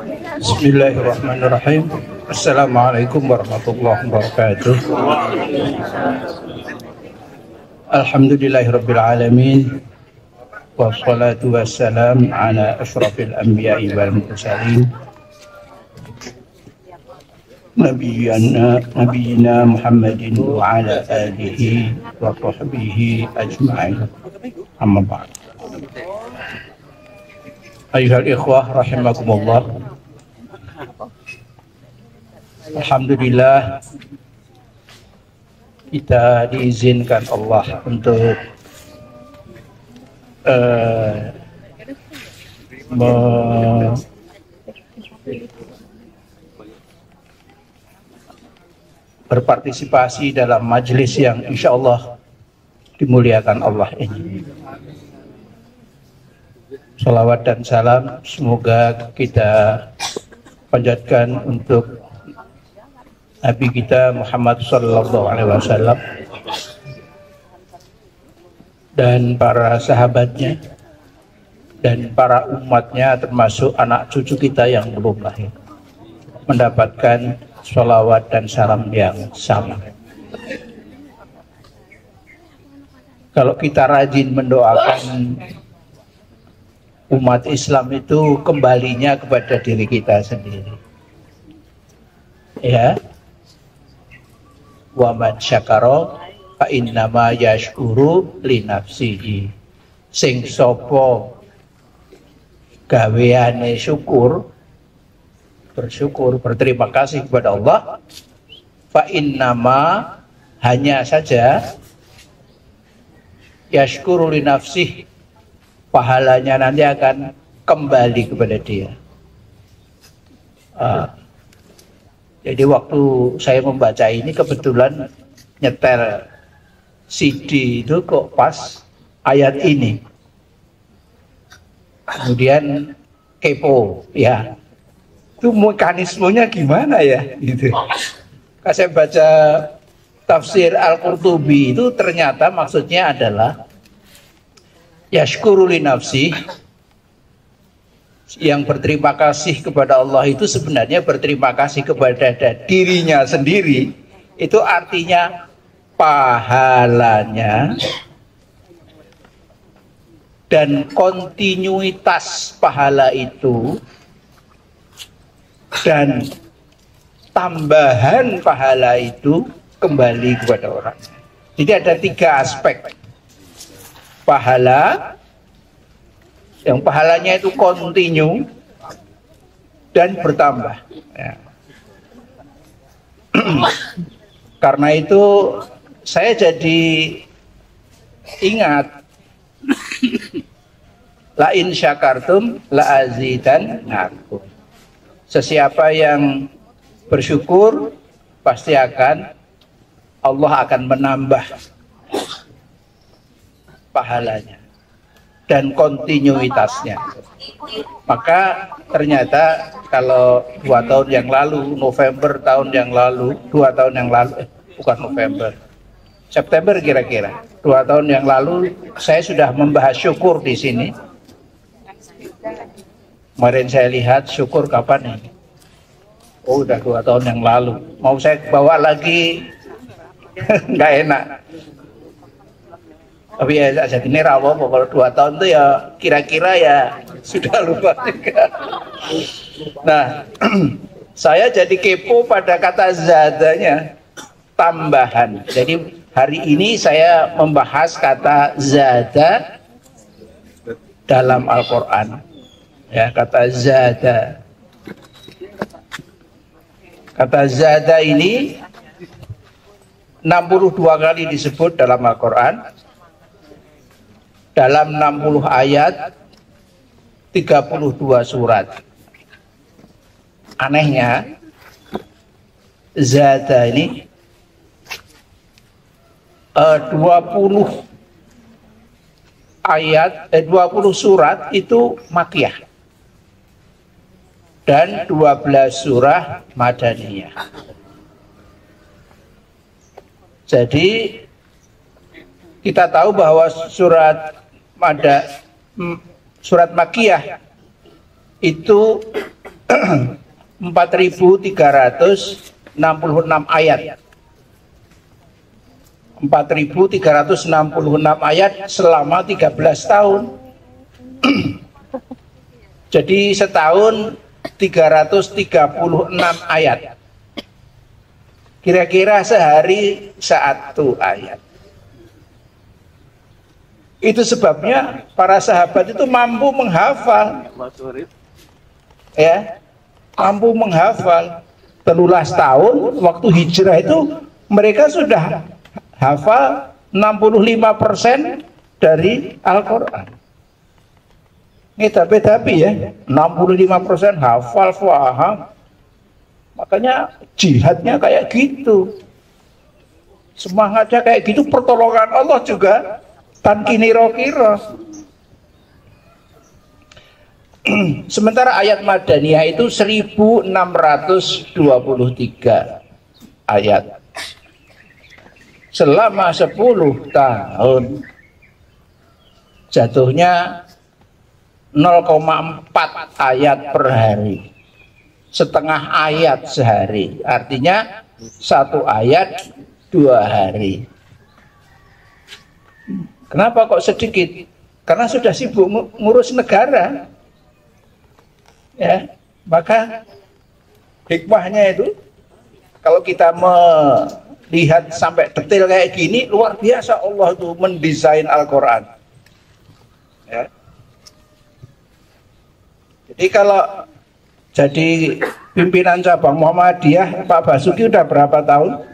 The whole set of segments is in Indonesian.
Bismillahirrahmanirrahim. Assalamualaikum warahmatullahi wabarakatuh. Alhamdulillahirabbil alamin. Wassalatu wassalam ala asyrafil anbiya'i wal mursalin. Nabiyina Muhammadin wa ala alihi wa sahbihi ajma'in. Amma ba'd. Ayuhal ikhwah rahimakumullah. Alhamdulillah kita diizinkan Allah untuk berpartisipasi dalam majelis yang insya Allah dimuliakan Allah ini. Salawat dan salam semoga kita panjatkan untuk Nabi kita Muhammad sallallahu alaihi wasallam dan para sahabatnya dan para umatnya, termasuk anak cucu kita yang belum lahir, mendapatkan salawat dan salam yang sama. Kalau kita rajin mendoakan umat Islam itu kembalinya kepada diri kita sendiri. Ya. Wa man syakara fa innama yashkuru li nafsihi. Sing sapa gaweane syukur, bersyukur, berterima kasih kepada Allah, fa innama, hanya saja, yashkuru li nafsihi, pahalanya nanti akan kembali kepada dia. Jadi waktu saya membaca ini kebetulan nyetel CD itu kok pas ayat ini. Kemudian kepo, ya. Itu mekanismenya gimana ya? Gitu. Kalau saya baca tafsir Al-Qurtubi itu ternyata maksudnya adalah yashkuru li nafsi, yang berterima kasih kepada Allah itu sebenarnya berterima kasih kepada dirinya sendiri. Itu artinya pahalanya dan kontinuitas pahala itu dan tambahan pahala itu kembali kepada orang. Jadi ada 3 aspek pahala, yang pahalanya itu kontinu dan bertambah, ya. Karena itu saya jadi ingat la in syakartum la azidannakum. Sesiapa yang bersyukur pasti Allah akan menambah pahalanya dan kontinuitasnya. Maka ternyata kalau 2 tahun yang lalu, November tahun yang lalu, 2 tahun yang lalu, bukan November, September kira-kira, 2 tahun yang lalu saya sudah membahas syukur di sini. Kemarin saya lihat syukur kapan ini? Oh, udah 2 tahun yang lalu. Mau saya bawa lagi nggak enak. Tapi ya jadi ini rawa, kalau 2 tahun itu ya kira-kira ya sudah lupa juga. Nah, saya jadi kepo pada kata zadanya, tambahan. Jadi hari ini saya membahas kata zada dalam Al-Quran. Ya, kata zada. Kata zada ini 62 kali disebut dalam Al-Quran. Dalam 60 ayat, 32 surat. Anehnya, zada ini 20 ayat, 20 surat itu makiyah dan 12 surah madaniyah. Jadi kita tahu bahwa surat makiyah itu 4.366 ayat. 4.366 ayat selama 13 tahun. Jadi setahun 336 ayat. Kira-kira sehari satu ayat. Itu sebabnya para sahabat itu mampu menghafal. Ya, mampu menghafal. 13 tahun waktu hijrah itu mereka sudah hafal 65% dari Al-Quran. Ini tapi ya 65% hafal, faham. Makanya jihadnya kayak gitu, semangatnya kayak gitu. Pertolongan Allah juga tan kira-kira. Sementara ayat Madaniyah itu 1623 ayat selama 10 tahun. Jatuhnya 0,4 ayat per hari, setengah ayat sehari. Artinya satu ayat 2 hari. Kenapa kok sedikit? Karena sudah sibuk ngurus negara. Ya, maka hikmahnya itu kalau kita melihat sampai detail kayak gini, luar biasa Allah itu mendesain Al-Quran. Ya. Jadi kalau jadi pimpinan cabang Muhammadiyah, Pak Basuki udah berapa tahun?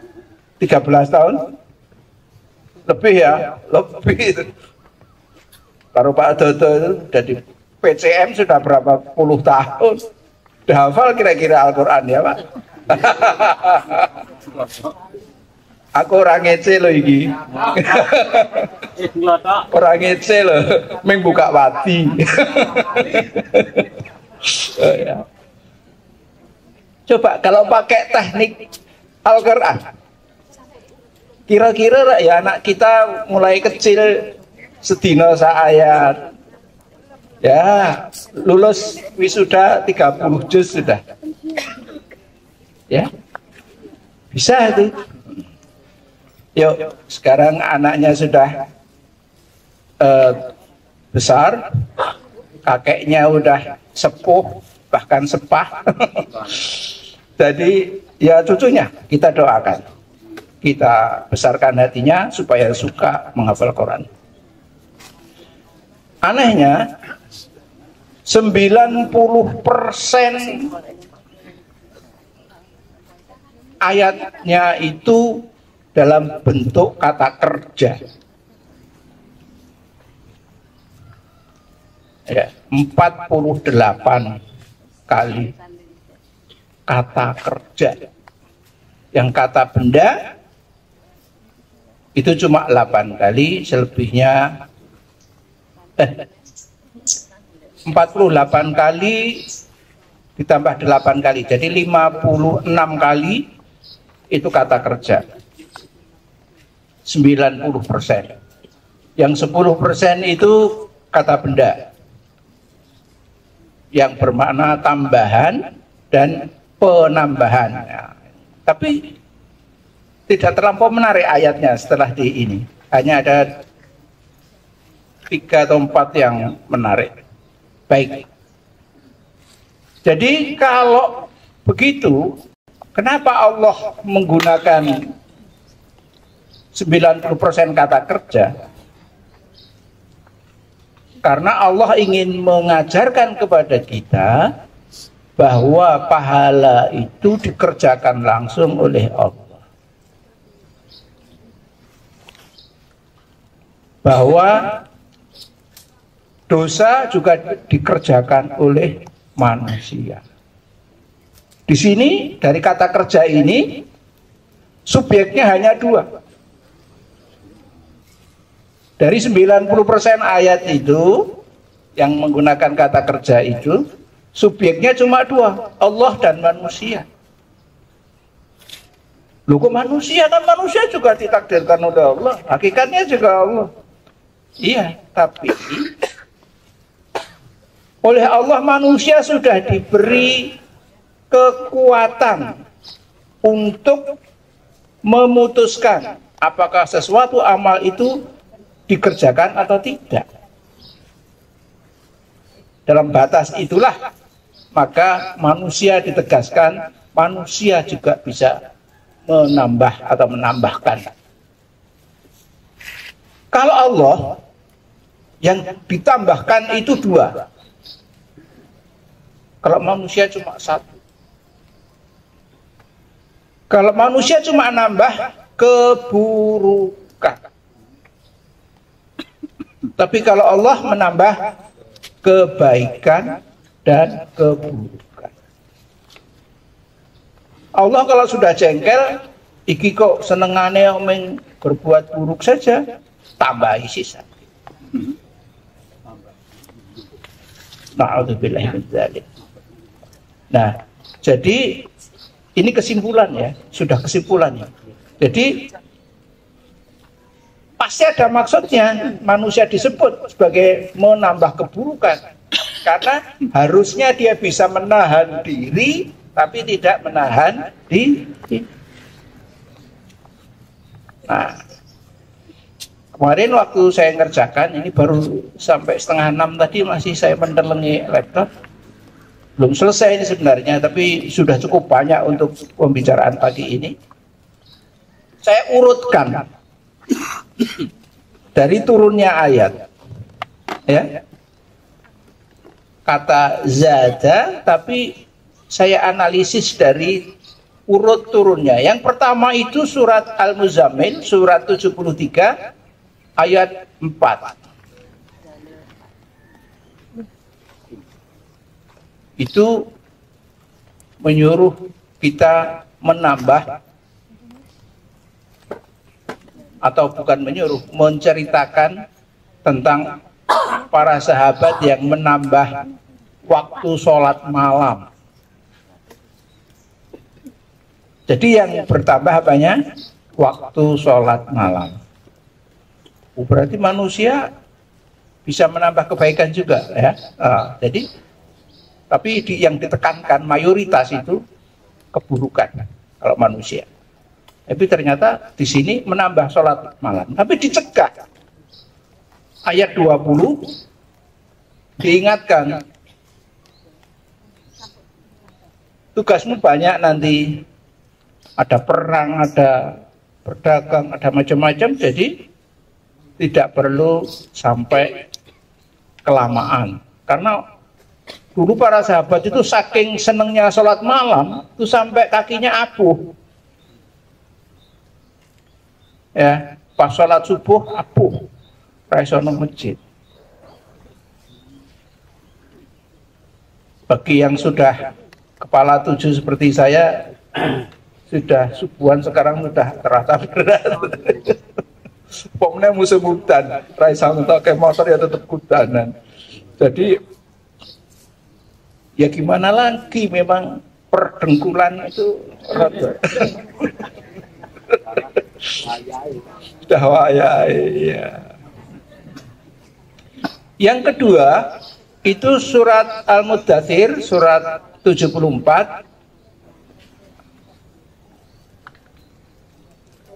13 tahun? Lebih ya? Lebih. Kalau Pak Dodo itu jadi PCM sudah berapa puluh tahun? Udah hafal kira-kira Al-Quran ya Pak? Aku orang ngece loh ini. Orang ngece loh, membuka wati. Oh, ya. Coba kalau pakai teknik Al-Quran, kira-kira ya anak kita mulai kecil sedina seayat, ya lulus wisuda 30 juz sudah, ya bisa itu. Yuk sekarang anaknya sudah besar, kakeknya udah sepuh bahkan sepah. Jadi ya cucunya kita doakan, kita besarkan hatinya supaya suka menghafal Quran. Anehnya 90% ayatnya itu dalam bentuk kata kerja. Ya, 48 kali kata kerja. Yang kata benda itu cuma 8 kali, selebihnya 48 kali ditambah 8 kali, jadi 56 kali itu kata kerja. 90%. Yang 10% itu kata benda, yang bermakna tambahan dan penambahan. Ya. Tapi tidak terlampau menarik ayatnya setelah di ini. Hanya ada 3 atau 4 yang menarik. Baik. Jadi kalau begitu, kenapa Allah menggunakan 90% kata kerja? Karena Allah ingin mengajarkan kepada kita bahwa pahala itu dikerjakan langsung oleh Allah. Bahwa dosa juga dikerjakan oleh manusia. Di sini dari kata kerja ini subjeknya hanya 2. Dari 90% ayat itu yang menggunakan kata kerja itu, subjeknya cuma 2, Allah dan manusia. Loh kok manusia? Kan manusia juga ditakdirkan oleh Allah, hakikatnya juga Allah. Iya, tapi oleh Allah manusia sudah diberi kekuatan untuk memutuskan apakah sesuatu amal itu dikerjakan atau tidak. Dalam batas itulah maka manusia ditegaskan, manusia juga bisa menambah atau menambahkan. Kalau Allah yang ditambahkan itu dua, kalau manusia cuma satu. Kalau manusia cuma nambah keburukan, tapi kalau Allah menambah kebaikan dan keburukan. Allah kalau sudah jengkel, iki kok senengane meng berbuat buruk saja, tambahi sisa. Na'udzubillah min dzalik. Nah, jadi ini kesimpulan ya, sudah kesimpulan ya. Jadi pasti ada maksudnya manusia disebut sebagai menambah keburukan, karena harusnya dia bisa menahan diri tapi tidak menahan diri. Nah, kemarin waktu saya ngerjakan ini baru sampai 5:30 tadi masih saya mendelengi laptop, belum selesai ini sebenarnya, tapi sudah cukup banyak untuk pembicaraan pagi ini. Saya urutkan dari turunnya ayat, ya, kata zada, tapi saya analisis dari urut turunnya. Yang pertama itu surat Al-Muzammil, surat 73 ayat 4. Itu menyuruh kita menambah, atau bukan menyuruh, menceritakan tentang para sahabat yang menambah waktu sholat malam. Jadi yang bertambah apanya? Waktu sholat malam. Berarti manusia bisa menambah kebaikan juga, ya. Jadi, tapi yang ditekankan mayoritas itu keburukan kalau manusia. Tapi ternyata di sini menambah sholat malam. Tapi dicegah. Ayat 20 diingatkan, tugasmu banyak nanti, ada perang, ada berdagang, ada macam-macam, jadi tidak perlu sampai kelamaan. Karena dulu para sahabat itu saking senengnya sholat malam, itu sampai kakinya abuh. Ya, pas sholat subuh apuh, raisono masjid. Bagi yang sudah kepala 7 seperti saya, sudah subuhan sekarang sudah terasa berat. Pokoknya musim hutan, raisono pakai motor ya tetap hudanan. Jadi ya gimana lagi, memang perdengkulan itu rada. Sudah wayai, ya. Yang kedua itu surat Al-Muddatsir, surat 74.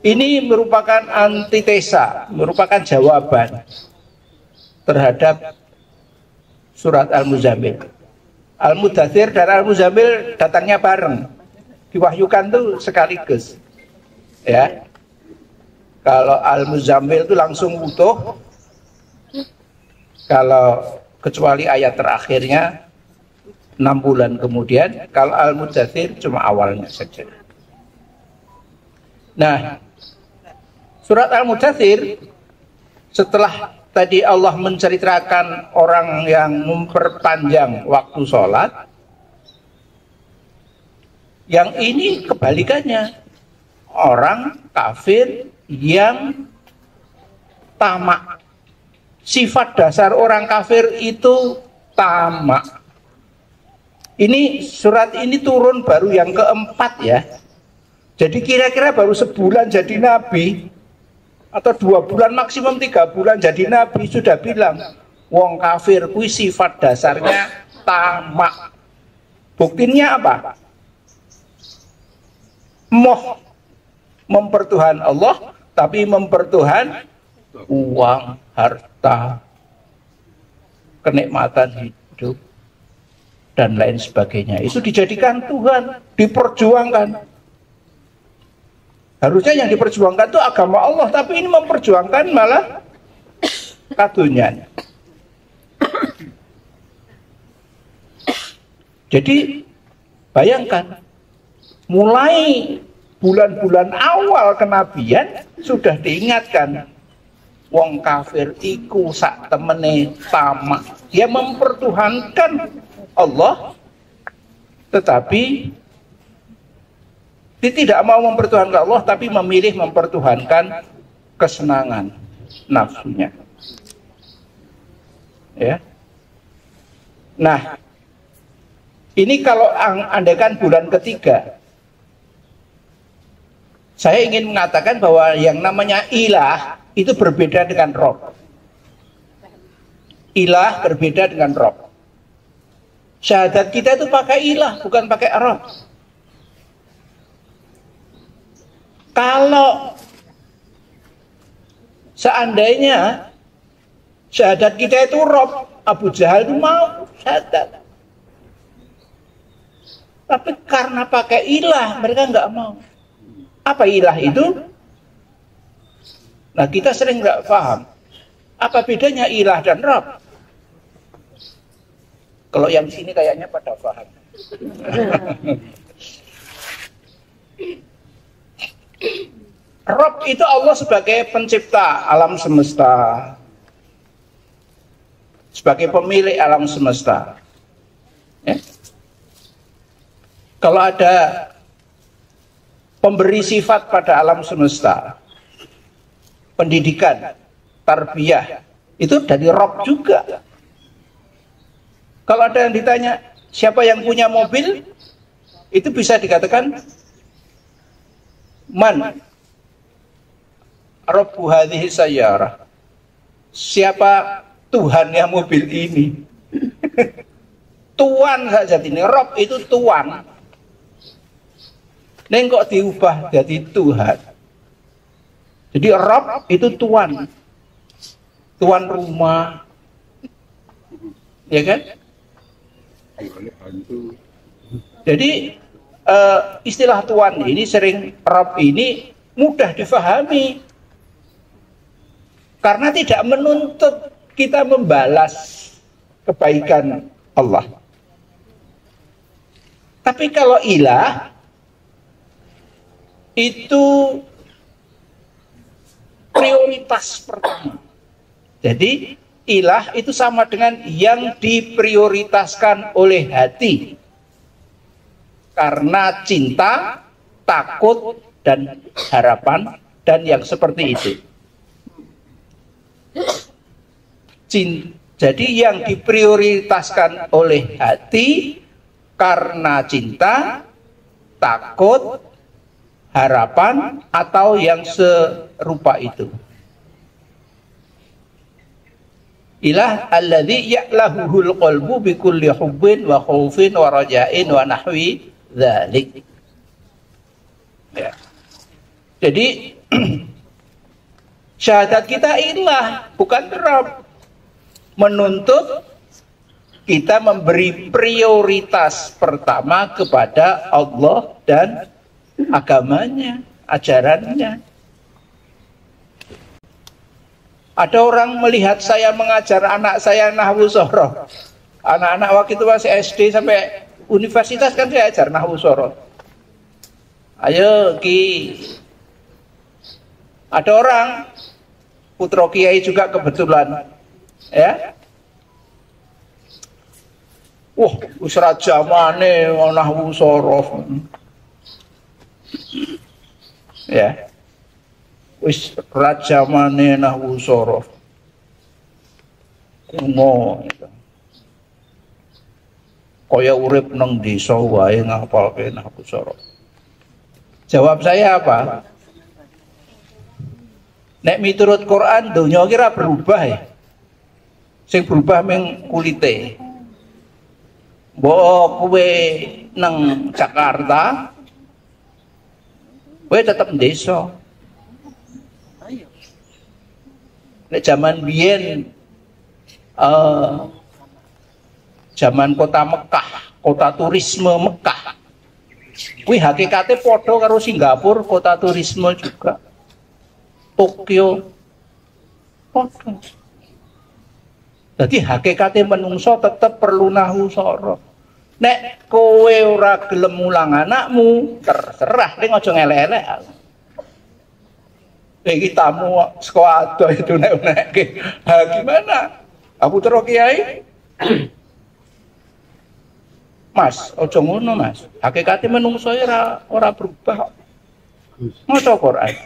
Ini merupakan antitesa, merupakan jawaban terhadap surat Al-Muzammil. Al-Muddatsir dan Al-Muzammil datangnya bareng, diwahyukan tuh sekaligus. Ya, kalau Al-Muzammil itu langsung utuh, kalau kecuali ayat terakhirnya 6 bulan kemudian. Kalau Al-Muddatsir cuma awalnya saja. Nah, surat Al-Muddatsir setelah tadi Allah menceritakan orang yang memperpanjang waktu sholat, yang ini kebalikannya. Orang kafir yang tamak. Sifat dasar orang kafir itu tamak. Ini surat ini turun baru yang keempat ya. Jadi kira-kira baru sebulan jadi nabi, atau 2 bulan maksimum 3 bulan jadi nabi, sudah bilang wong kafir kuwi sifat dasarnya tamak. Buktinya apa? moh mempertuhan Allah, tapi mempertuhan uang, harta, kenikmatan hidup, dan lain sebagainya. Itu dijadikan Tuhan, diperjuangkan. Harusnya yang diperjuangkan itu agama Allah, tapi ini memperjuangkan malah kadunian. Jadi bayangkan, mulai bulan-bulan awal kenabian sudah diingatkan, wong kafir iku sak temene tamak. Dia mempertuhankan Allah, tetapi dia tidak mau mempertuhankan Allah, tapi memilih mempertuhankan kesenangan nafsunya. Ya. Nah, ini kalau andaikan bulan ketiga, saya ingin mengatakan bahwa yang namanya ilah itu berbeda dengan Rob. Ilah berbeda dengan Rob. Syahadat kita itu pakai ilah, bukan pakai Rob. Kalau seandainya syahadat kita itu Rob, Abu Jahal itu mau syahadat. Tapi karena pakai ilah, mereka nggak mau. Apa ilah itu? Nah, kita sering nggak paham. Apa bedanya ilah dan Rob? Kalau yang sini kayaknya pada paham. Rob itu Allah sebagai pencipta alam semesta, sebagai pemilik alam semesta. Ya? Kalau ada pemberi sifat pada alam semesta, pendidikan, tarbiyah, itu dari Rob juga. Kalau ada yang ditanya siapa yang punya mobil, itu bisa dikatakan man Rabbu hadhihi sayyarah. Siapa Tuhannya mobil ini? Tuan saja ini. Rob itu tuan. Neng kok diubah jadi Tuhan. Jadi Rob itu tuan. Tuan rumah. Ya kan? Jadi istilah tuan ini sering, Rob ini mudah difahami. Karena tidak menuntut kita membalas kebaikan Allah. Tapi kalau ilah itu prioritas pertama. Jadi ilah itu sama dengan yang diprioritaskan oleh hati. Karena cinta, takut, dan harapan, dan yang seperti itu. Jadi yang diprioritaskan oleh hati karena cinta, takut, harapan, atau yang serupa itu. Ilah alladzi ya'lahuhul qalbu bikulli hubbin wa khaufin wa raja'in wa nahwi dzalik. Ya. Jadi syahadat kita ilah, bukan Rob. Menuntut kita memberi prioritas pertama kepada Allah dan agamanya, ajarannya. Ada orang melihat saya mengajar anak saya nahwu soroh. Anak-anak waktu itu masih SD sampai universitas kan saya ajar nahwu soroh. Ayo Ki. Ada orang putra kiai juga kebetulan, ya. Wah, wis rajamane nahwu soroh. Ya. Wis rajamane nahwu soroh. Kuno itu. Kaya urip nang desa wae ngapalke nahwu soroh. Jawab saya apa? Nek miturut Quran donya kira berubah ya. Sing berubah meng kulite. Mbok kowe nang Jakarta kowe tetep desa. Nek zaman biyen zaman kota Mekah, kota turisme Mekah. Kuwi hakikate padha karo Singapura, kota turisme juga. Tokyo padha. Dadi hakikate menungso tetep perlu nahu sara. Nek kowe ora gelem mulang anakmu, terserah ning aja ngelek-elek. Iki tamu saka ado itu nek-nekke. Ha gimana? Aku terus kiai. Mas, aja ngono Mas. Hakikate menungso ora berubah. Maca Quran.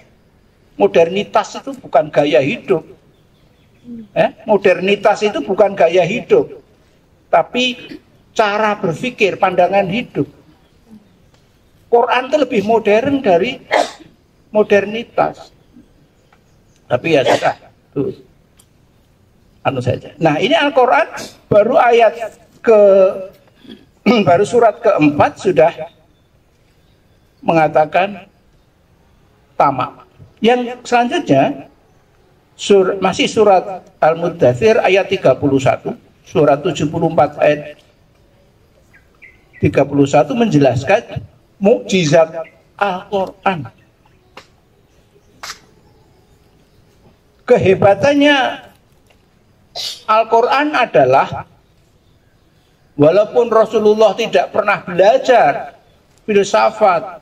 Modernitas itu bukan gaya hidup. Modernitas itu bukan gaya hidup. Tapi cara berpikir, pandangan hidup. Quran itu lebih modern dari modernitas. Tapi ya sudah, tuh. Anu saja. Nah, ini Al-Quran baru baru surat keempat sudah mengatakan tamak. Yang selanjutnya masih surat Al-Muddathir ayat 31, surat 74 ayat 31 menjelaskan mukjizat Al-Quran. Kehebatannya Al-Quran adalah walaupun Rasulullah tidak pernah belajar filsafat,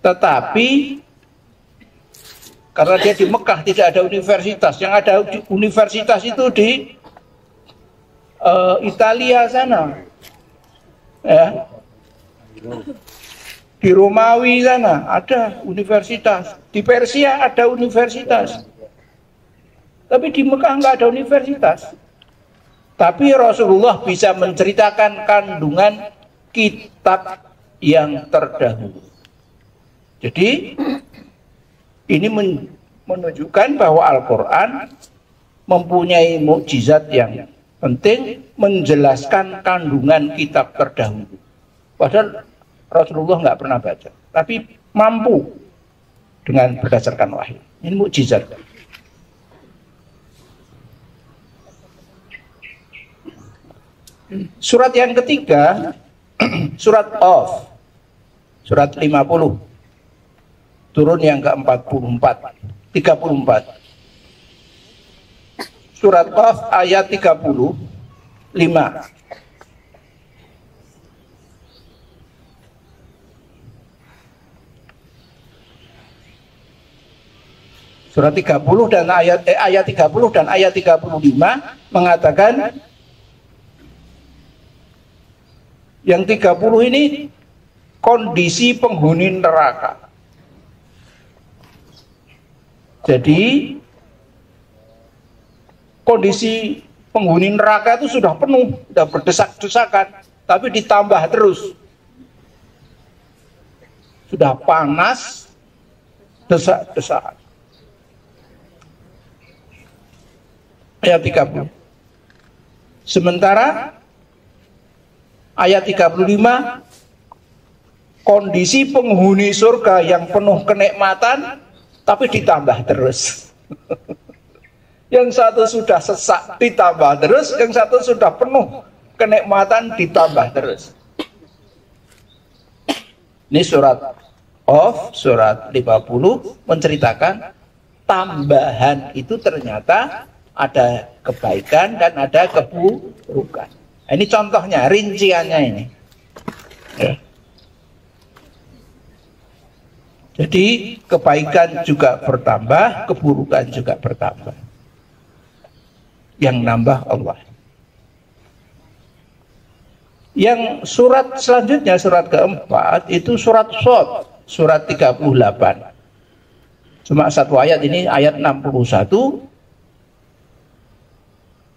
tetapi karena dia di Mekah tidak ada universitas, yang ada universitas itu di Italia sana, ya, di Romawi sana ada universitas, di Persia ada universitas, tapi di Mekah nggak ada universitas. Tapi Rasulullah bisa menceritakan kandungan kitab yang terdahulu. Jadi ini menunjukkan bahwa Al-Quran mempunyai mukjizat yang penting, menjelaskan kandungan kitab terdahulu. Padahal Rasulullah nggak pernah baca, tapi mampu dengan berdasarkan wahyu. Ini mukjizat. Surat yang ketiga, surat Qaf, surat 50, turun yang ke-44, 34. Surat Qaf ayat 35. Surat 30 dan ayat 30 dan ayat 35 mengatakan yang 30 ini kondisi penghuni neraka. Jadi kondisi penghuni neraka itu sudah penuh, sudah berdesak-desakan, tapi ditambah terus. Sudah panas, desak-desakan. Ayat 30. Sementara ayat 35, kondisi penghuni surga yang penuh kenikmatan, tapi ditambah terus. Yang satu sudah sesak, ditambah terus. Yang satu sudah penuh kenikmatan, ditambah terus. Ini surat Qaf, surat 50, menceritakan tambahan itu ternyata ada kebaikan dan ada keburukan. Ini contohnya, rinciannya ini. Ya. Jadi kebaikan juga bertambah, keburukan juga bertambah. Yang nambah Allah. Yang surat selanjutnya, surat keempat, itu surat Shad, surat 38. Cuma satu ayat ini, ayat 61,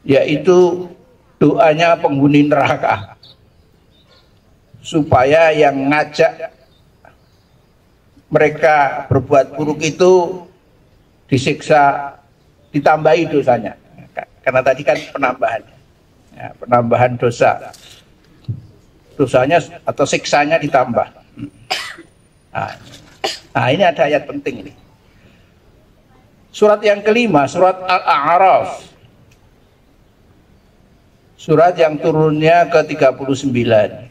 yaitu doanya penghuni neraka. Supaya yang ngajak mereka berbuat buruk itu disiksa, ditambahi dosanya. Karena tadi kan penambahan, ya, penambahan dosa, dosanya atau siksanya ditambah. Nah, Nah, ini ada ayat penting nih. Surat yang kelima, surat Al-A'raf. Surat yang turunnya ke-39.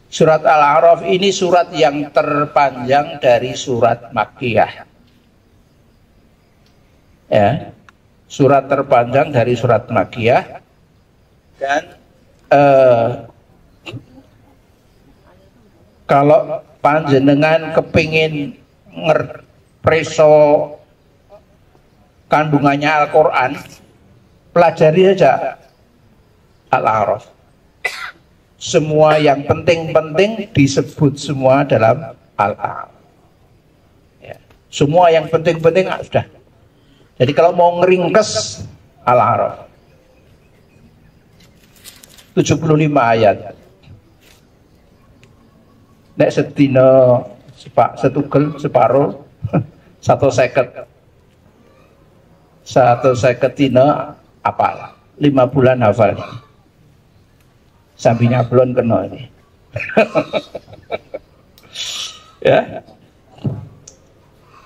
Surat Al-A'raf ini surat yang terpanjang dari surat Makkiyah. Ya, surat terpanjang dari surat Makkiyah. Dan kalau panjenengan kepingin ngerpreso kandungannya Al-Quran, pelajari saja Al-A'raf. Semua yang penting-penting disebut semua dalam Al-A'raf. Ya. Semua yang penting-penting sudah. Jadi kalau mau ngeringkes Al-A'raf 75 ayat. Nek sedina setugel separuh 150 dina apal 5 bulan hafal. Sambil nyablon kena ini. Ya.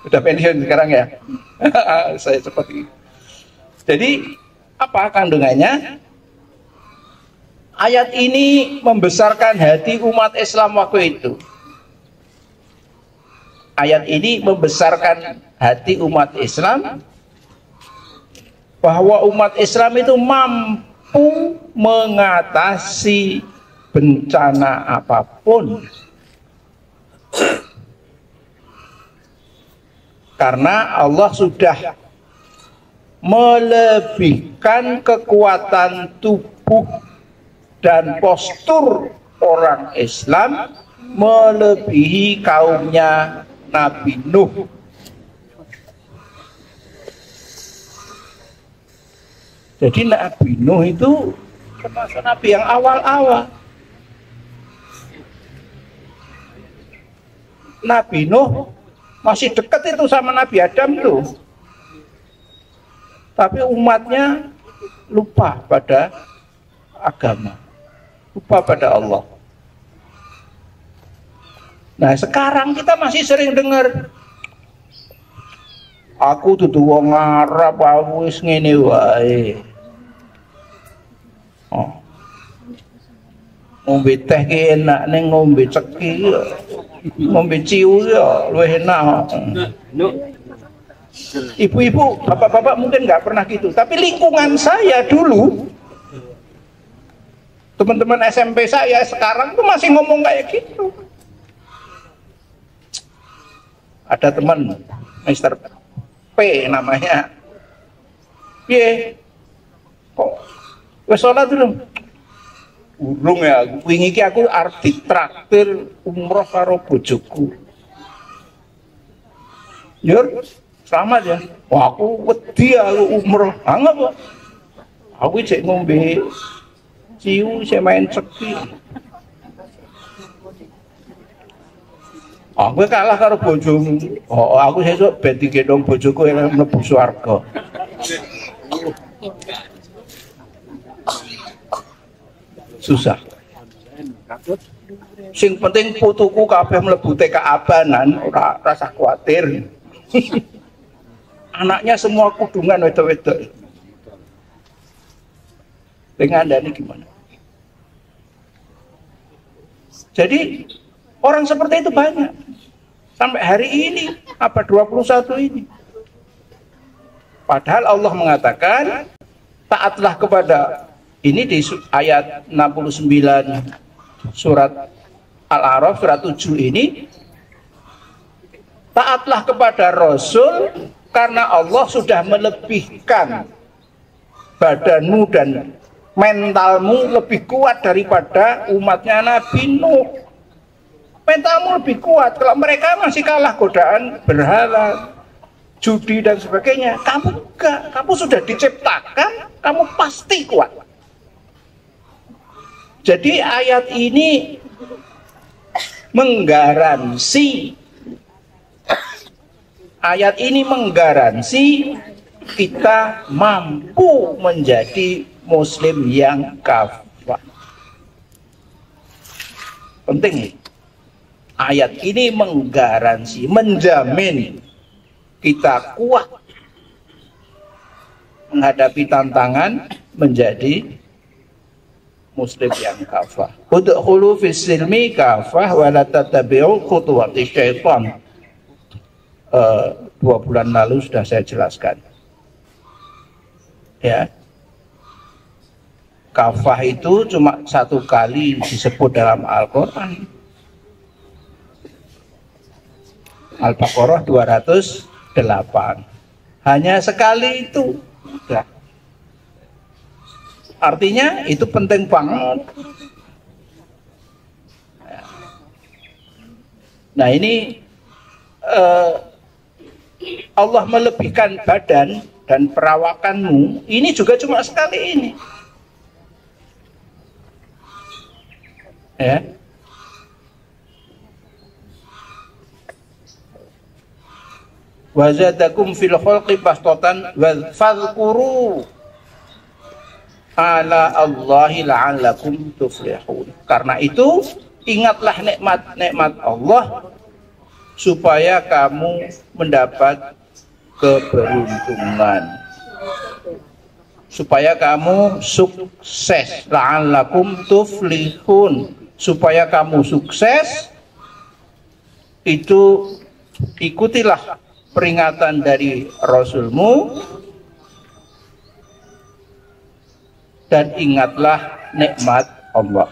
Udah pensiun sekarang ya. Saya seperti. Jadi apa kandungannya? Ayat ini membesarkan hati umat Islam waktu itu. Ayat ini membesarkan hati umat Islam bahwa umat Islam itu mampu mengatasi bencana apapun. Karena Allah sudah melebihkan kekuatan tubuh dan postur orang Islam melebihi kaumnya Nabi Nuh. Jadi Nabi Nuh itu termasuk Nabi yang awal-awal. Nabi Nuh masih dekat itu sama Nabi Adam tuh. Tapi umatnya lupa pada agama, lupa pada Allah. Nah sekarang kita masih sering dengar, aku dudu wong Arab, aku wis ngene wae. Oh. Ngombe teh ki enak ning ngombe ceki, ngombe ciu ya luwih enak. Ibu-ibu, bapak-bapak mungkin nggak pernah gitu, tapi lingkungan saya dulu, teman-teman SMP saya sekarang tuh masih ngomong kayak gitu. Ada teman Mr. P namanya, piye kok wis salat dulu? Urung ya, wingi iki aku arep ditraktir umroh karo bojoku. Yur, selamat ya. Wah, aku wedi aku umroh. Angep. Aku cek ngombe ciu, saya main ceki. Aku kalah karo bojomu. Oh, aku sesuk ben digendong bojoku yang mlebu swarga. Susah. Sing penting putuku kabeh mlebu TK Abanan, ora rasa kuatir. Anaknya semua kudungan wedok-wedok. Dengan Anda ini gimana? Jadi orang seperti itu banyak. Sampai hari ini, apa 21 ini. Padahal Allah mengatakan, taatlah kepada, ini di ayat 69 surat Al-A'raf surat 7 ini, taatlah kepada Rasul karena Allah sudah melebihkan badanmu dan mentalmu lebih kuat daripada umatnya Nabi Nuh. Mentalmu lebih kuat. Kalau mereka masih kalah godaan berhala, judi dan sebagainya, kamu enggak. Kamu sudah diciptakan, kamu pasti kuat. Jadi ayat ini menggaransi, ayat ini menggaransi kita mampu menjadi muslim yang kafah. Penting nih. Ayat ini menggaransi, menjamin kita kuat menghadapi tantangan menjadi muslim yang kafah. Udkhulu fis silmi kafah wa la tattabi'u khutuwati syaitan. 2 bulan lalu sudah saya jelaskan. Ya. Kafah itu cuma 1 kali disebut dalam Al-Qur'an. Al-Baqarah 208. Hanya sekali itu. Sudah. Artinya itu penting banget. Nah ini Allah melebihkan badan dan perawakanmu. Ini juga cuma sekali ini. Ya. Wazadakum fil khalqi bastatan wa fadhkuru ala Allahi la'allakum tuflihun. Karena itu ingatlah nikmat-nikmat Allah supaya kamu mendapat keberuntungan, supaya kamu sukses. La'allakum tuflihun, supaya kamu sukses. Itu ikutilah peringatan dari Rasulmu dan ingatlah nikmat Allah.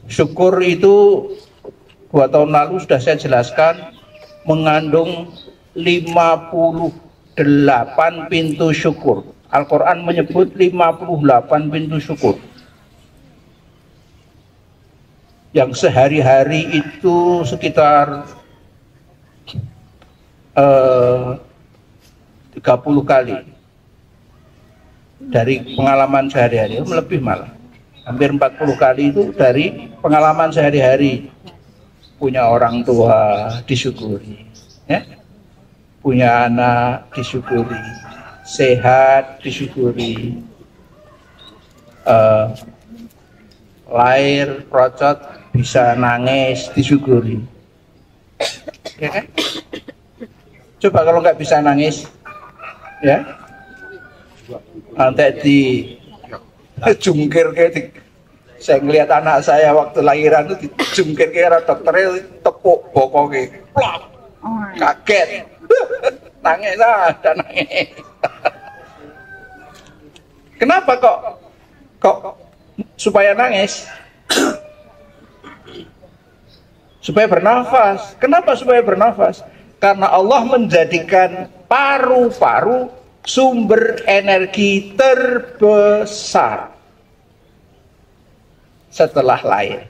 Syukur itu 2 tahun lalu sudah saya jelaskan, mengandung 58 pintu syukur. Al-Quran menyebut 58 pintu syukur yang sehari-hari itu sekitar 30 kali dari pengalaman sehari-hari, lebih malah hampir 40 kali itu dari pengalaman sehari-hari. Punya orang tua disyukuri, ya? Punya anak disyukuri, sehat disyukuri, lahir procot bisa nangis disyukuri, ya kan? Coba kalau nggak bisa nangis, ya, nanti di jungkir kayak saya ngelihat anak saya waktu lahiran itu dijungkir kayak dokternya tepuk bokongnya, plak, kaget, nangis lah, dan nangis. Kenapa kok supaya nangis? Supaya bernafas. Kenapa supaya bernafas? Karena Allah menjadikan paru-paru sumber energi terbesar setelah lahir.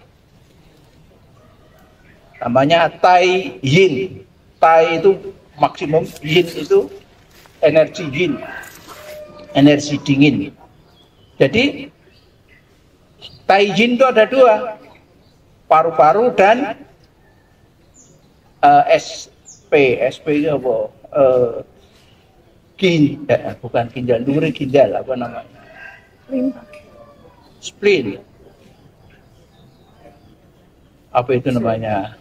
Namanya Tai Yin. Tai itu maksimum, Yin itu energi yin, energi dingin. Jadi Tai Yin itu ada 2, paru-paru dan SP itu apa? Bukan ginjal, duri ginjal, apa namanya? Spleen. Apa itu namanya?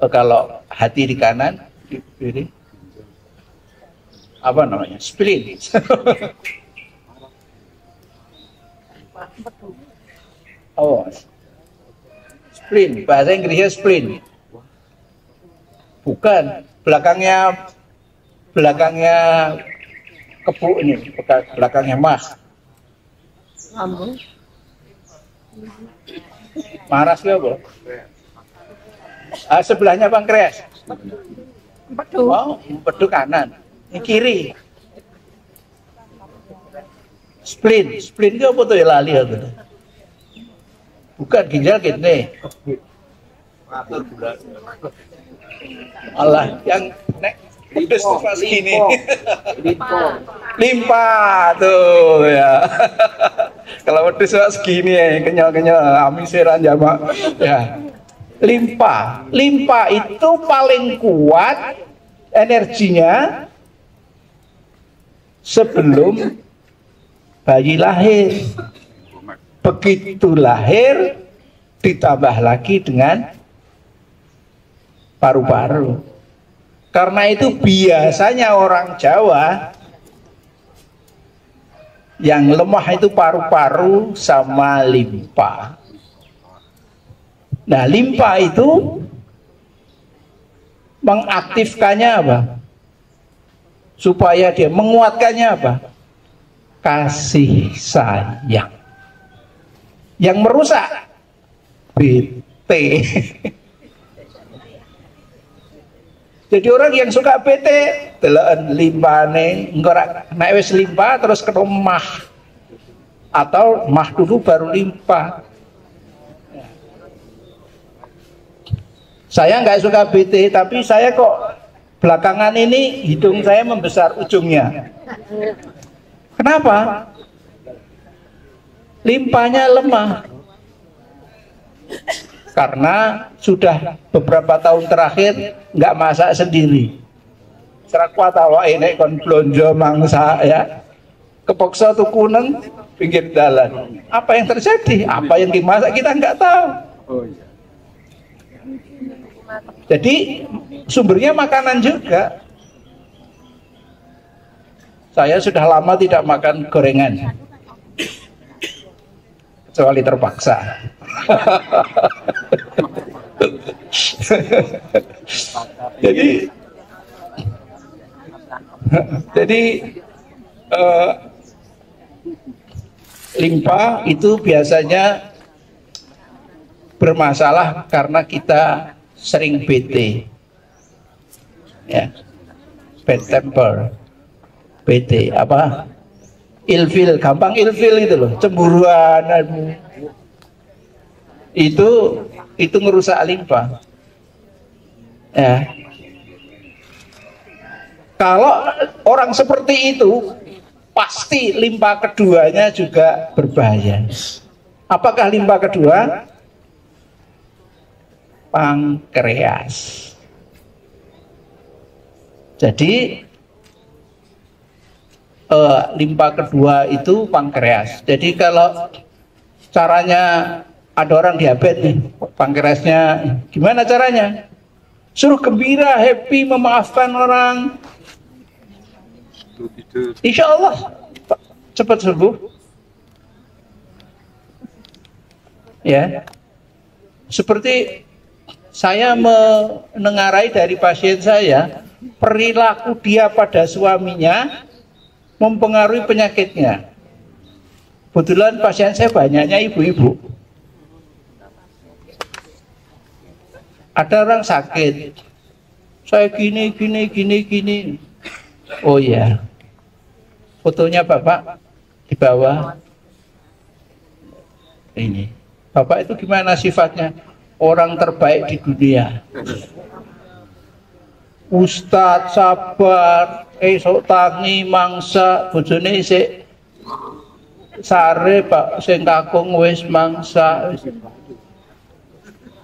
Kalau hati di kanan, di kiri, apa namanya? Spleen. Oh, spleen. Bahasa Inggrisnya spleen. Bukan, belakangnya kebu ini, belakangnya mas. Maras ya, Bu? Sebelahnya pankreas. Empedu. Oh, empedu kanan. Ini kiri. Spleen itu apa tuh ya, lali aku. Bukan ginjal kidney. Allah yang nek pedes pas gini. Limpa tuh ya. Kalau pedes pas gini ya, kenyal-kenyal amisiran jamak ya. Limpa itu paling kuat energinya sebelum bayi lahir. Begitu lahir ditambah lagi dengan paru-paru. Karena itu biasanya orang Jawa yang lemah itu paru-paru sama limpa. Nah, limpa itu mengaktifkannya apa? Supaya dia menguatkannya apa? Kasih sayang. Yang merusak bete. Jadi orang yang suka bete, deloken limpane, engko nek wis limpa terus ketemu mah. Atau mah dulu baru limpa. Saya nggak suka bete, tapi saya kok belakangan ini hidung saya membesar ujungnya. Kenapa? Limpanya lemah. Karena sudah beberapa tahun terakhir nggak masak sendiri. Serak tawa ini kon blonjo mangsa ya. Kepoksa tuku nang pinggir jalan. Apa yang terjadi? Apa yang dimasak kita nggak tahu. Oh, iya. Jadi sumbernya makanan juga. Saya sudah lama tidak makan gorengan, kecuali terpaksa. jadi limpa itu biasanya bermasalah karena kita sering bete, ya, bad temper, bete, apa, ilfil, gampang ilfil itu loh, cemburuan, itu ngerusak limpa, ya. Kalau orang seperti itu, pasti limpa keduanya juga berbahaya. Apakah limpa kedua? Pankreas. Jadi limpa kedua itu pankreas. Jadi kalau caranya ada orang diabetes nih, pankreasnya gimana caranya? Suruh gembira, happy, memaafkan orang. Insya Allah cepat sembuh. Ya, seperti saya menengarai dari pasien saya, perilaku dia pada suaminya mempengaruhi penyakitnya. Kebetulan pasien saya banyaknya ibu-ibu. Ada orang sakit, saya gini. Oh ya, fotonya Bapak di bawah. Ini, Bapak itu gimana sifatnya? Orang terbaik di dunia. Ustadz sabar, esok tangi mangsa, bojone sik sare Pak sing kakung wis mangsa.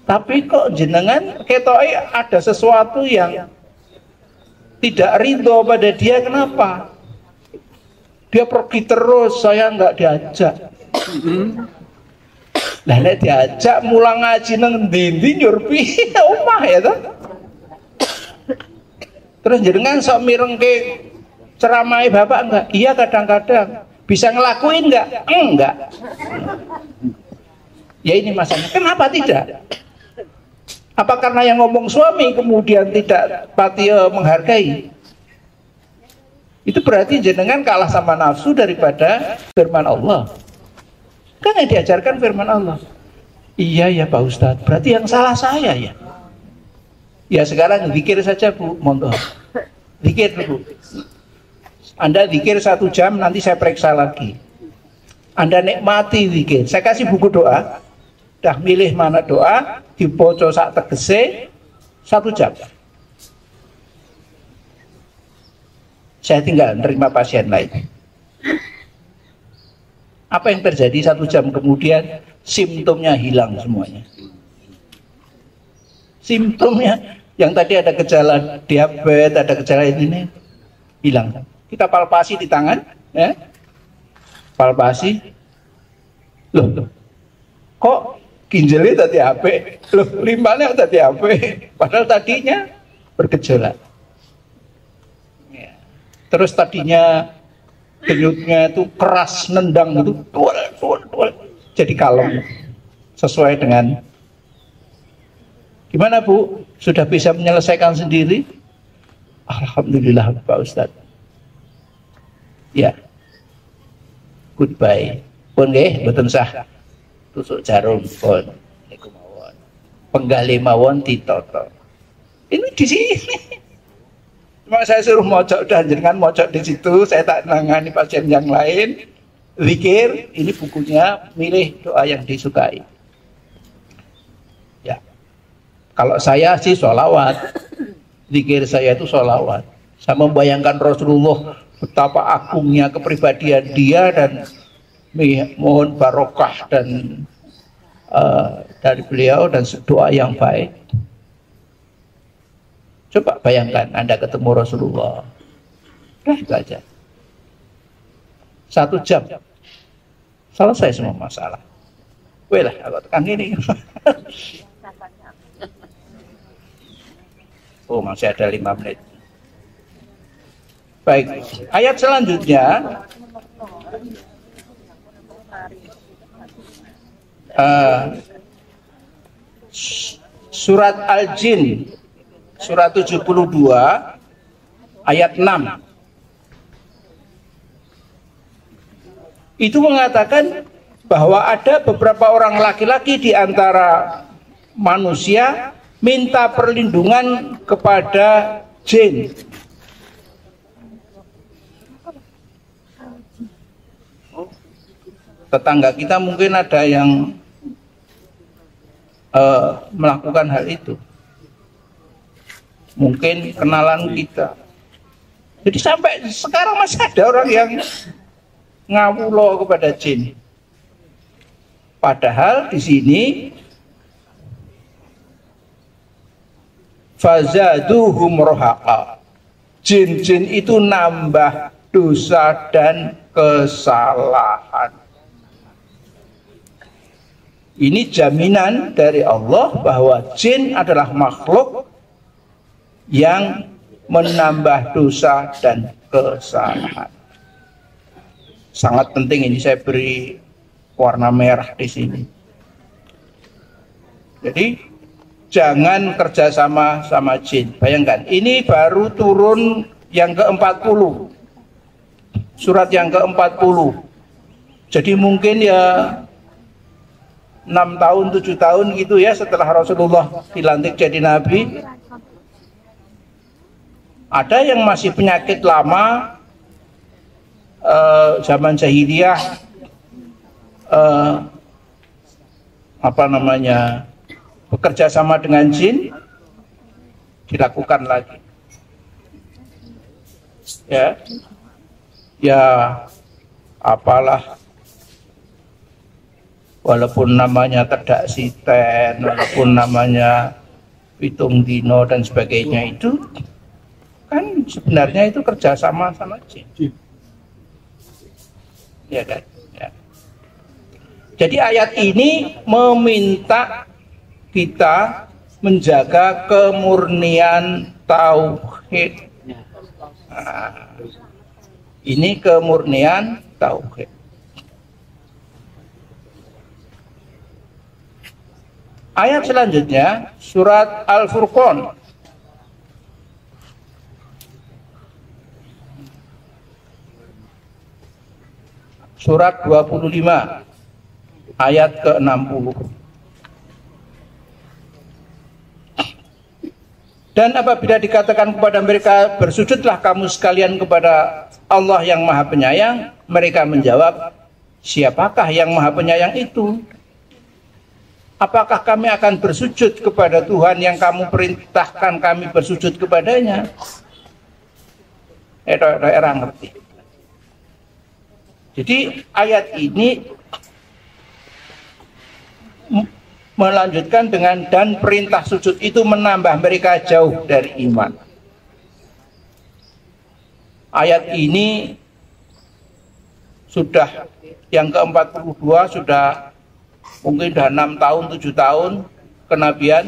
Tapi kok jenengan ketoke ada sesuatu yang tidak ridho pada dia, kenapa? Dia pergi terus, saya nggak diajak. Lah nek diajak mulang ngaji nang ndi-ndi nyurpi omah ya toh. Terus jenengan sok mirengke ceramah Bapak enggak? Iya kadang-kadang. Bisa ngelakuin enggak? Enggak. Ya ini masalahnya. Kenapa tidak? Apa karena yang ngomong suami kemudian tidak pati menghargai? Itu berarti jenengan kalah sama nafsu daripada firman Allah. Kan yang diajarkan firman Allah. Iya ya Pak Ustadz, berarti yang salah saya ya. Ya sekarang zikir saja Bu, monggo. Zikir Bu. Anda zikir 1 jam, nanti saya periksa lagi. Anda nikmati zikir. Saya kasih buku doa. Dah milih mana doa, dipoco sak tegese 1 jam. Saya tinggal menerima pasien lain. Apa yang terjadi 1 jam kemudian? Simptomnya hilang semuanya. Simptomnya yang tadi ada gejala diabetes, ada gejala ini hilang. Kita palpasi di tangan, ya. Palpasi. Loh, kok ginjalnya tadi apik? Loh, limbahnya tadi apik? Padahal tadinya bergejolak. Ya. Terus tadinya denyutnya itu keras, nendang itu, tual, jadi kalem. Sesuai dengan gimana Bu? Sudah bisa menyelesaikan sendiri? Alhamdulillah Pak Ustadz. Ya, goodbye. Pun nggih, mboten sah tusuk jarum pun niku mawon. Penggali mawon ditata. Ini di sini. Cuma saya suruh mojok dan jenengan mojok di situ, saya tak nangani pasien yang lain. Zikir, ini bukunya, milih doa yang disukai. Ya. Kalau saya sih sholawat. Zikir saya itu sholawat. Saya membayangkan Rasulullah betapa agungnya kepribadian dia dan mohon barokah dan dari beliau dan doa yang baik. Coba bayangkan Anda ketemu Rasulullah. Itu aja. 1 jam selesai semua masalah. Weh lah, aku tekan gini. Oh, masih ada 5 menit. Baik, ayat selanjutnya surat Al-Jin surat 72 ayat 6. Itu mengatakan bahwa ada beberapa orang laki-laki di antara manusia minta perlindungan kepada jin. Tetangga kita mungkin ada yang melakukan hal itu. Mungkin kenalan kita. Jadi sampai sekarang masih ada orang yang ngawulo kepada jin. Padahal di sini fazaduhum rohaqa. Jin-jin itu nambah dosa dan kesalahan. Ini jaminan dari Allah bahwa jin adalah makhluk yang menambah dosa dan kesalahan. Sangat penting ini saya beri warna merah di sini. Jadi jangan kerjasama sama jin. Bayangkan, ini baru turun yang ke-40. Surat yang ke-40. Jadi mungkin ya 6 tahun, 7 tahun gitu ya setelah Rasulullah dilantik jadi Nabi. Ada yang masih penyakit lama zaman jahiliyah, bekerja sama dengan jin, dilakukan lagi. Ya apalah, walaupun namanya tedak siten, walaupun namanya pitung dino dan sebagainya, itu kan sebenarnya itu kerjasama sama jin. Ya kan? Ya. Jadi ayat ini meminta kita menjaga kemurnian tauhid. Nah, ini kemurnian tauhid. Ayat selanjutnya surat Al-Furqan surat 25 ayat ke-60. Dan apabila dikatakan kepada mereka, bersujudlah kamu sekalian kepada Allah yang Maha Penyayang, mereka menjawab, siapakah yang Maha Penyayang itu? Apakah kami akan bersujud kepada Tuhan yang kamu perintahkan kami bersujud kepadanya? Era ngerti. Jadi ayat ini melanjutkan dengan dan perintah sujud itu menambah mereka jauh dari iman. Ayat ini sudah yang ke-42 sudah mungkin sudah 6 tahun 7 tahun kenabian,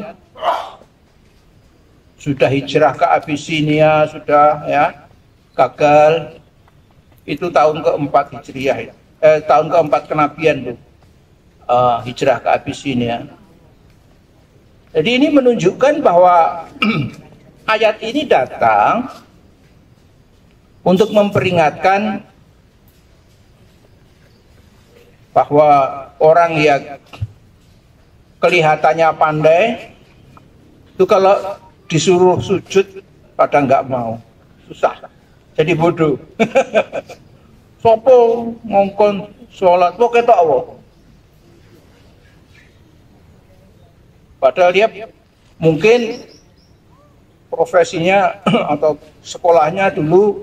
sudah hijrah ke Abisinia, sudah ya gagal. Itu tahun keempat hijriah, tahun keempat kenabian tuh, hijrah ke Abisinia. Jadi ini menunjukkan bahwa ayat ini datang untuk memperingatkan bahwa orang yang kelihatannya pandai itu kalau disuruh sujud pada nggak mau, susah, jadi bodoh. Sopo ngongkon sholat, kok ketok apa? Padahal dia mungkin profesinya atau sekolahnya dulu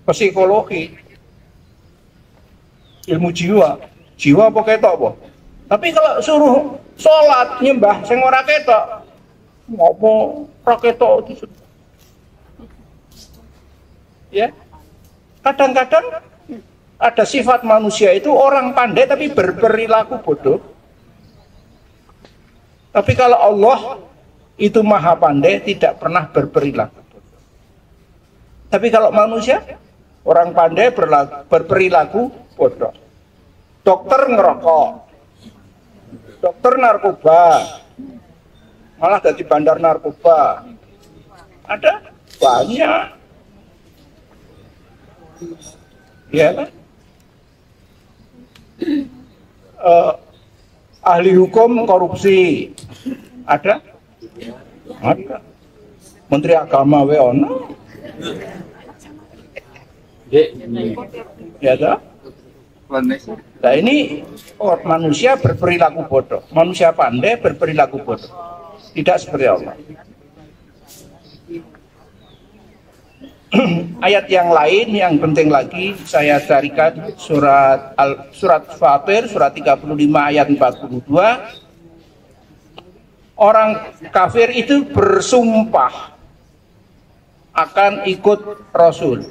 psikologi, ilmu jiwa apa ketok apa? Tapi kalau suruh sholat nyembah sing ora ketok, ngopo ora ketok itu? Ya, kadang-kadang ada sifat manusia itu orang pandai tapi berperilaku bodoh. Tapi kalau Allah itu maha pandai, tidak pernah berperilaku bodoh. Tapi kalau manusia, orang pandai berperilaku bodoh. Dokter ngerokok, dokter narkoba, malah jadi bandar narkoba. Ada banyak, ya kan? Ahli hukum korupsi ada? Ada. Menteri Agama we ono. Ya toh? Nah ini manusia berperilaku bodoh, manusia pandai berperilaku bodoh, tidak seperti Allah. Ayat yang lain yang penting lagi saya carikan surat Fatir surat 35 ayat 42. Orang kafir itu bersumpah akan ikut Rasul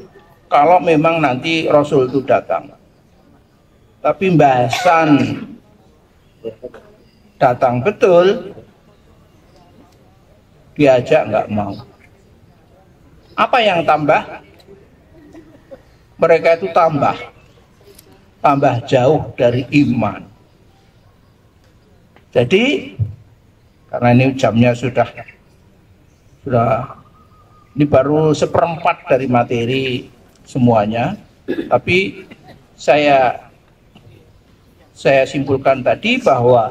kalau memang nanti Rasul itu datang. Tapi bahasan datang betul, diajak nggak mau. Apa yang tambah? Mereka itu tambah jauh dari iman. Jadi karena ini jamnya sudah ini baru seperempat dari materi semuanya, tapi saya simpulkan tadi bahwa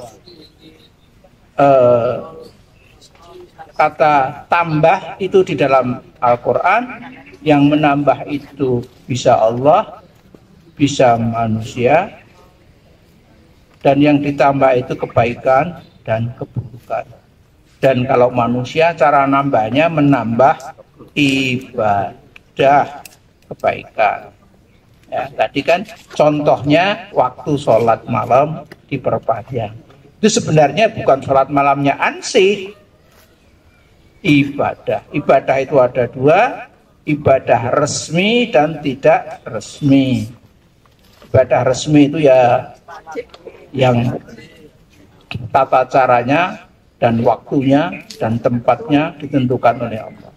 kata tambah itu di dalam Al-Quran, yang menambah itu bisa Allah, bisa manusia, dan yang ditambah itu kebaikan dan keburukan. Dan kalau manusia cara nambahnya menambah ibadah kebaikan. Ya, tadi kan contohnya waktu sholat malam diperpanjang. Itu sebenarnya bukan sholat malamnya ansih, ibadah. Ibadah itu ada dua, ibadah resmi dan tidak resmi. Ibadah resmi itu ya yang tata caranya dan waktunya dan tempatnya ditentukan oleh Allah.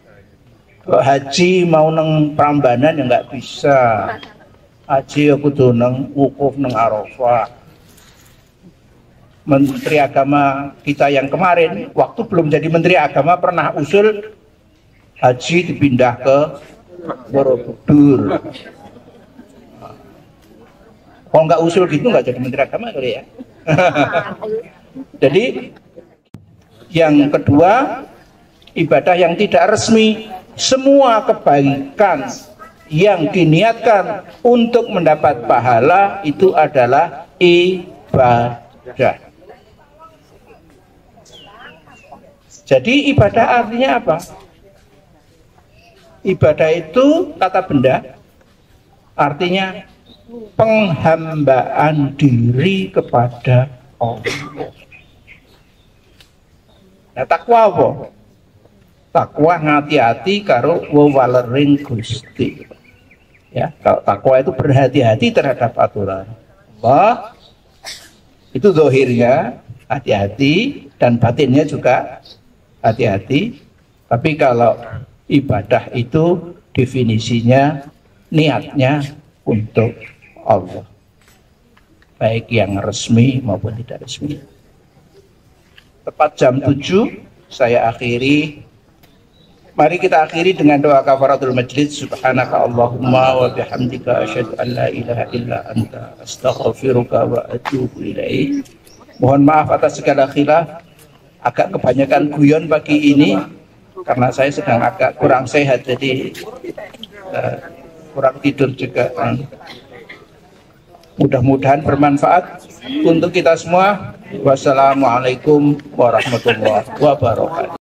Kalau haji mau neng Prambanan ya nggak bisa. Haji aku tuh neng wukuf neng Arafah. Menteri Agama kita yang kemarin, waktu belum jadi Menteri Agama pernah usul haji dipindah ke Borobudur. Kalau nggak usul gitu nggak jadi Menteri Agama kali ya. Jadi yang kedua, ibadah yang tidak resmi, semua kebaikan yang diniatkan untuk mendapat pahala itu adalah ibadah. Jadi ibadah artinya apa? Ibadah itu kata benda, artinya penghambaan diri kepada Allah. Nah, takwa apa? Takwa ngati-hati karo wewalering Gusti. Ya, kalau takwa itu berhati-hati terhadap aturan Allah, itu zahirnya hati-hati dan batinnya juga hati-hati. Tapi kalau ibadah itu definisinya niatnya untuk Allah, baik yang resmi maupun tidak resmi. Tepat jam 7 saya akhiri. Mari kita akhiri dengan doa kafaratul majlis. Subhanaka Allahumma wa bihamdika asyhadu an la ilaha illa anta astaghfiruka wa atubu ilaik. Mohon maaf atas segala khilaf. Agak kebanyakan guyon pagi ini karena saya sedang agak kurang sehat, jadi kurang tidur juga. Mudah-mudahan bermanfaat untuk kita semua. Wassalamualaikum warahmatullahi wabarakatuh.